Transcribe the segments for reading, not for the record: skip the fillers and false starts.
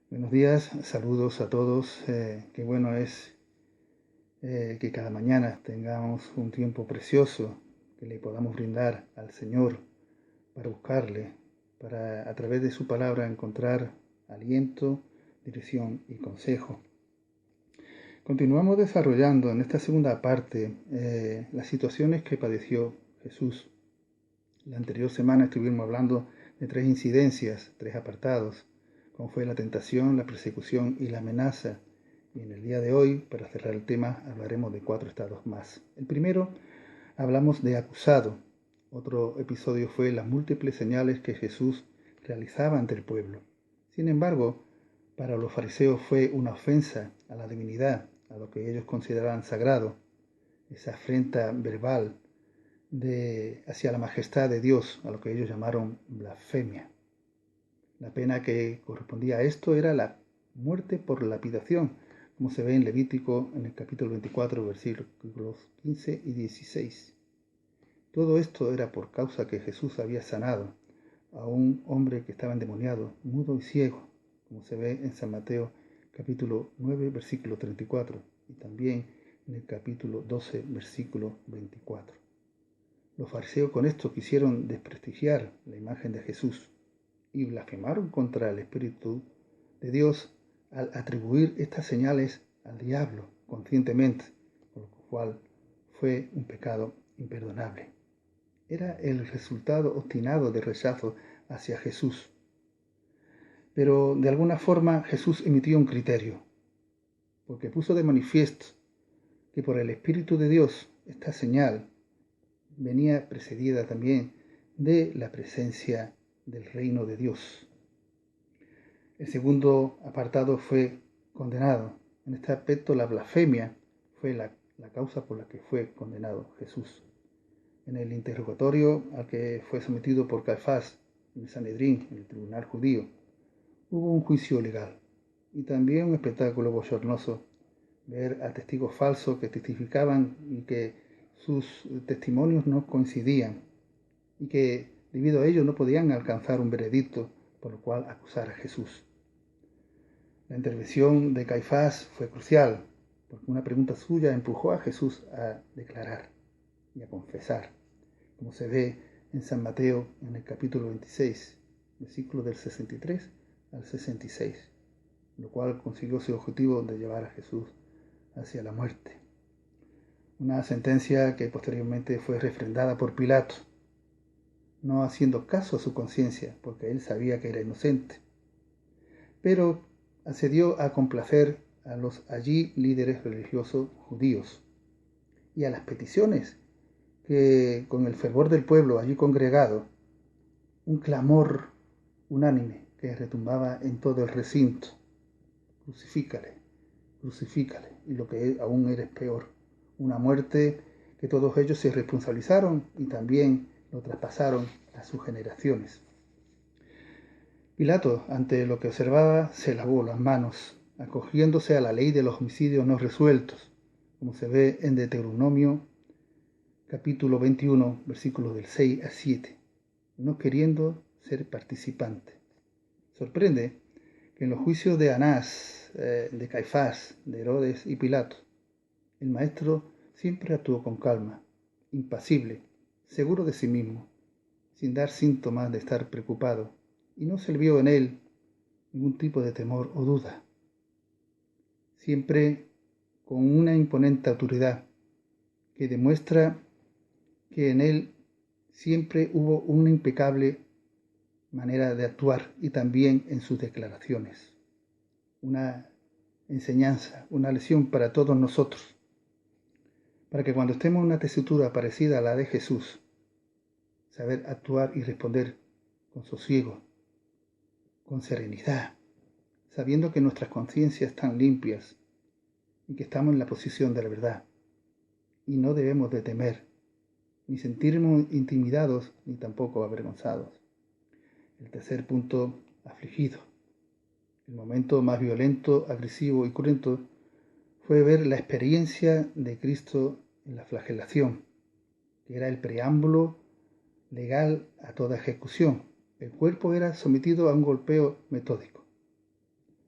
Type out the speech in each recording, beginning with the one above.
Buenos días, saludos a todos. Qué bueno es que cada mañana tengamos un tiempo precioso que le podamos brindar al Señor para buscarle, para a través de su palabra encontrar aliento, dirección y consejo. Continuamos desarrollando en esta segunda parte las situaciones que padeció Jesús. La anterior semana estuvimos hablando de tres incidencias, tres apartados, como fue la tentación, la persecución y la amenaza. Y en el día de hoy, para cerrar el tema, hablaremos de 4 estados más. El primero, hablamos de acusado. Otro episodio fue las múltiples señales que Jesús realizaba ante el pueblo. Sin embargo, para los fariseos fue una ofensa a la divinidad, a lo que ellos consideraban sagrado, esa afrenta verbal hacia la majestad de Dios, a lo que ellos llamaron blasfemia. La pena que correspondía a esto era la muerte por lapidación, como se ve en Levítico en el capítulo 24, versículos 15 y 16. Todo esto era por causa que Jesús había sanado a un hombre que estaba endemoniado, mudo y ciego, como se ve en San Mateo capítulo 9, versículo 34, y también en el capítulo 12, versículo 24. Los fariseos con esto quisieron desprestigiar la imagen de Jesús y blasfemaron contra el Espíritu de Dios al atribuir estas señales al diablo conscientemente, por lo cual fue un pecado imperdonable. Era el resultado obstinado de rechazo hacia Jesús. Pero de alguna forma Jesús emitió un criterio, porque puso de manifiesto que por el Espíritu de Dios esta señal venía precedida también de la presencia del reino de Dios. El segundo apartado fue condenado. En este aspecto la blasfemia fue la causa por la que fue condenado Jesús. En el interrogatorio al que fue sometido por Caifás en el Sanedrín, en el tribunal judío, hubo un juicio legal y también un espectáculo bochornoso, ver a testigos falsos que testificaban y que sus testimonios no coincidían y que debido a ello no podían alcanzar un veredicto por lo cual acusar a Jesús. La intervención de Caifás fue crucial porque una pregunta suya empujó a Jesús a declarar y a confesar, como se ve en San Mateo en el capítulo 26, versículos del 63 al 66, lo cual consiguió su objetivo de llevar a Jesús hacia la muerte. Una sentencia que posteriormente fue refrendada por Pilato, no haciendo caso a su conciencia, porque él sabía que era inocente, pero accedió a complacer a los allí líderes religiosos judíos y a las peticiones que con el fervor del pueblo allí congregado, un clamor unánime que retumbaba en todo el recinto: crucifícale, crucifícale, y lo que aún era peor, una muerte que todos ellos se responsabilizaron y también lo traspasaron a sus generaciones. Pilato, ante lo que observaba, se lavó las manos, acogiéndose a la ley de los homicidios no resueltos, como se ve en Deuteronomio capítulo 21, versículos del 6 al 7, no queriendo ser participante. Sorprende que en los juicios de Anás, de Caifás, de Herodes y Pilato, el maestro siempre actuó con calma, impasible, seguro de sí mismo, sin dar síntomas de estar preocupado, y no se le vio en él ningún tipo de temor o duda. Siempre con una imponente autoridad que demuestra que en él siempre hubo una impecable manera de actuar y también en sus declaraciones. Una enseñanza, una lección para todos nosotros, para que cuando estemos en una tesitura parecida a la de Jesús, saber actuar y responder con sosiego, con serenidad, sabiendo que nuestras conciencias están limpias y que estamos en la posición de la verdad. Y no debemos de temer, ni sentirnos intimidados, ni tampoco avergonzados. El tercer punto, afligido. El momento más violento, agresivo y cruento fue ver la experiencia de Cristo en la flagelación, que era el preámbulo legal a toda ejecución. El cuerpo era sometido a un golpeo metódico.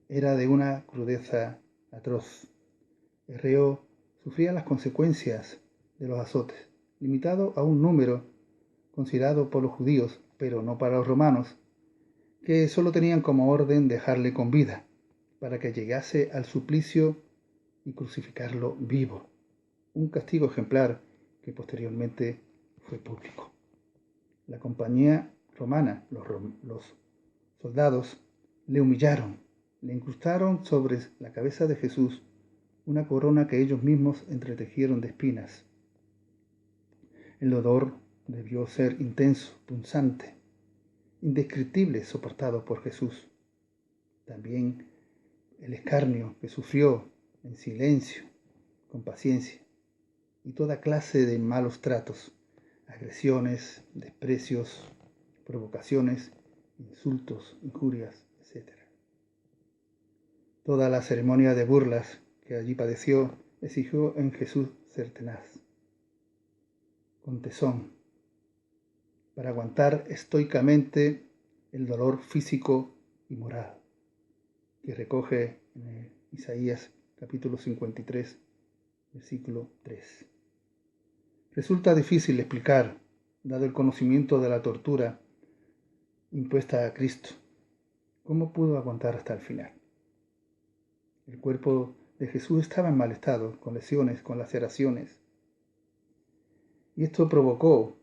era de una crudeza atroz. El reo sufría las consecuencias de los azotes, limitado a un número considerado por los judíos, pero no para los romanos, que solo tenían como orden dejarle con vida, para que llegase al suplicio y crucificarlo vivo, un castigo ejemplar que posteriormente fue público. La compañía romana, los soldados, le humillaron, le incrustaron sobre la cabeza de Jesús una corona que ellos mismos entretejieron de espinas. El dolor debió ser intenso, punzante, indescriptible, soportado por Jesús. También el escarnio que sufrió en silencio, con paciencia, y toda clase de malos tratos, agresiones, desprecios, provocaciones, insultos, injurias, etc. Toda la ceremonia de burlas que allí padeció exigió en Jesús ser tenaz, con tesón, para aguantar estoicamente el dolor físico y moral que recoge en Isaías capítulo 53, versículo 3. Resulta difícil explicar, dado el conocimiento de la tortura impuesta a Cristo, cómo pudo aguantar hasta el final. El cuerpo de Jesús estaba en mal estado, con lesiones, con laceraciones. Y esto provocó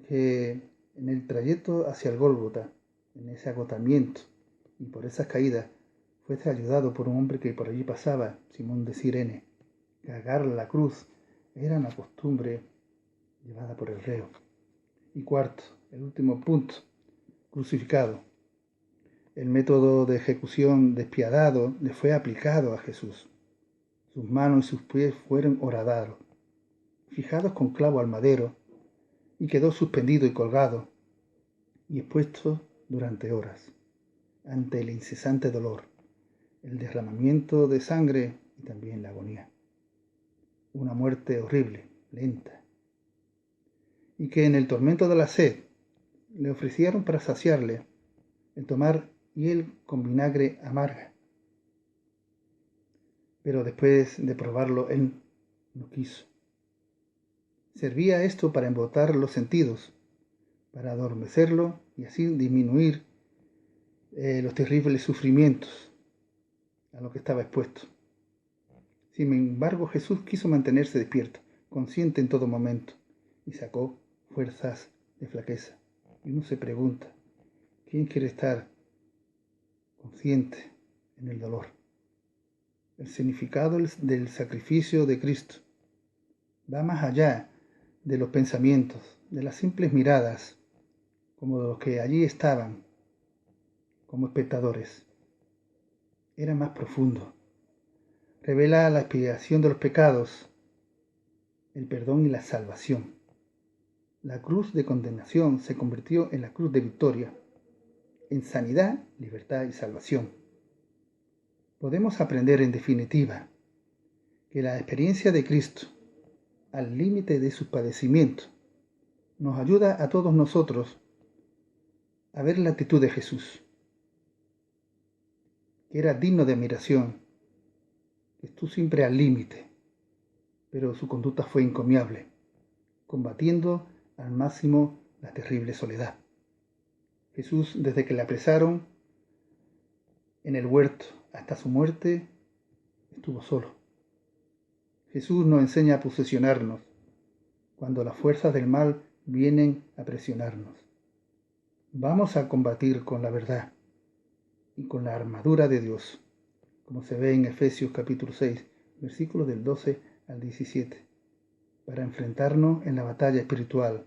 que en el trayecto hacia el Gólgota, en ese agotamiento y por esas caídas, fuese ayudado por un hombre que por allí pasaba, Simón de Cirene. Cargar la cruz era una costumbre llevada por el reo. Y cuarto, el último punto, crucificado. El método de ejecución despiadado le fue aplicado a Jesús. Sus manos y sus pies fueron horadados, fijados con clavo al madero, y quedó suspendido y colgado, y expuesto durante horas, ante el incesante dolor, el derramamiento de sangre y también la agonía. Una muerte horrible, lenta, y que en el tormento de la sed le ofrecieron para saciarle el tomar hiel con vinagre amarga. Pero después de probarlo, él no quiso. Servía esto para embotar los sentidos, para adormecerlo y así disminuir los terribles sufrimientos a los que estaba expuesto. Sin embargo, Jesús quiso mantenerse despierto, consciente en todo momento, y sacó fuerzas de flaqueza. Y uno se pregunta, ¿quién quiere estar consciente en el dolor? El significado del sacrificio de Cristo va más allá de los pensamientos, de las simples miradas, como de los que allí estaban como espectadores. Era más profundo. Revela la expiación de los pecados, el perdón y la salvación. La cruz de condenación se convirtió en la cruz de victoria, en sanidad, libertad y salvación. Podemos aprender en definitiva que la experiencia de Cristo, al límite de sus padecimientos, nos ayuda a todos nosotros a ver la actitud de Jesús, que era digno de admiración, que estuvo siempre al límite, pero su conducta fue encomiable, combatiendo al máximo la terrible soledad. Jesús, desde que le apresaron en el huerto hasta su muerte, estuvo solo. Jesús nos enseña a posesionarnos cuando las fuerzas del mal vienen a presionarnos. Vamos a combatir con la verdad y con la armadura de Dios, como se ve en Efesios capítulo 6, versículos del 12 al 17, para enfrentarnos en la batalla espiritual,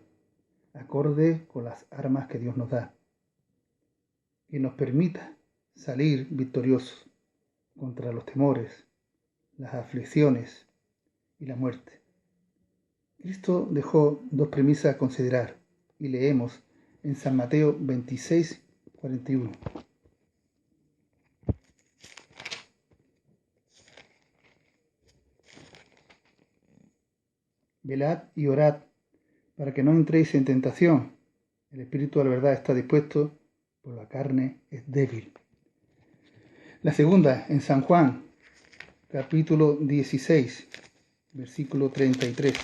acorde con las armas que Dios nos da, que nos permita salir victoriosos contra los temores, las aflicciones y la muerte. Cristo dejó dos premisas a considerar y leemos en San Mateo 26, 41. Velad y orad para que no entréis en tentación. El espíritu de la verdad está dispuesto, pero la carne es débil. La segunda, en San Juan, capítulo 16, versículo 33.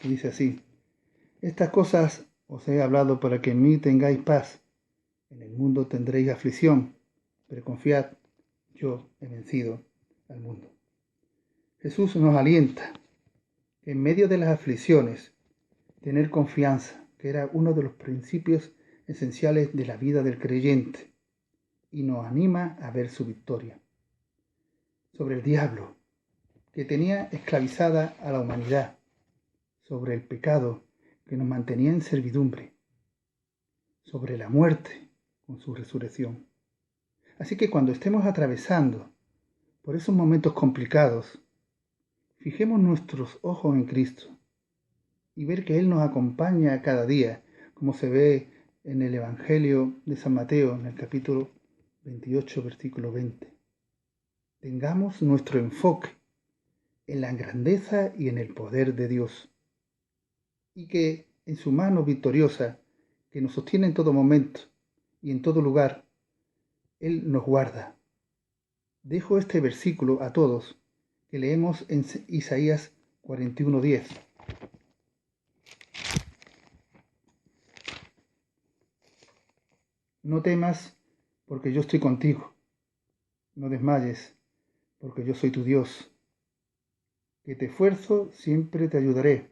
Que dice así: estas cosas os he hablado para que en mí tengáis paz. En el mundo tendréis aflicción, pero confiad, yo he vencido al mundo. Jesús nos alienta que en medio de las aflicciones, tener confianza, que era uno de los principios esenciales de la vida del creyente, y nos anima a ver su victoria sobre el diablo, que tenía esclavizada a la humanidad, sobre el pecado, que nos mantenía en servidumbre, sobre la muerte con su resurrección. Así que cuando estemos atravesando por esos momentos complicados, fijemos nuestros ojos en Cristo y ver que Él nos acompaña cada día, como se ve en el Evangelio de San Mateo, en el capítulo 28, versículo 20. Tengamos nuestro enfoque en la grandeza y en el poder de Dios, y que en su mano victoriosa, que nos sostiene en todo momento y en todo lugar, Él nos guarda. Dejo este versículo a todos, que leemos en Isaías 41:10. No temas, porque yo estoy contigo. No desmayes, porque yo soy tu Dios. Que te esfuerzo, siempre te ayudaré.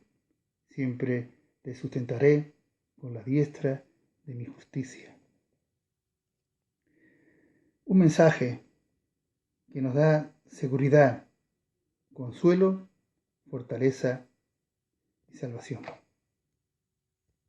Siempre te sustentaré con la diestra de mi justicia. Un mensaje que nos da seguridad, consuelo, fortaleza y salvación.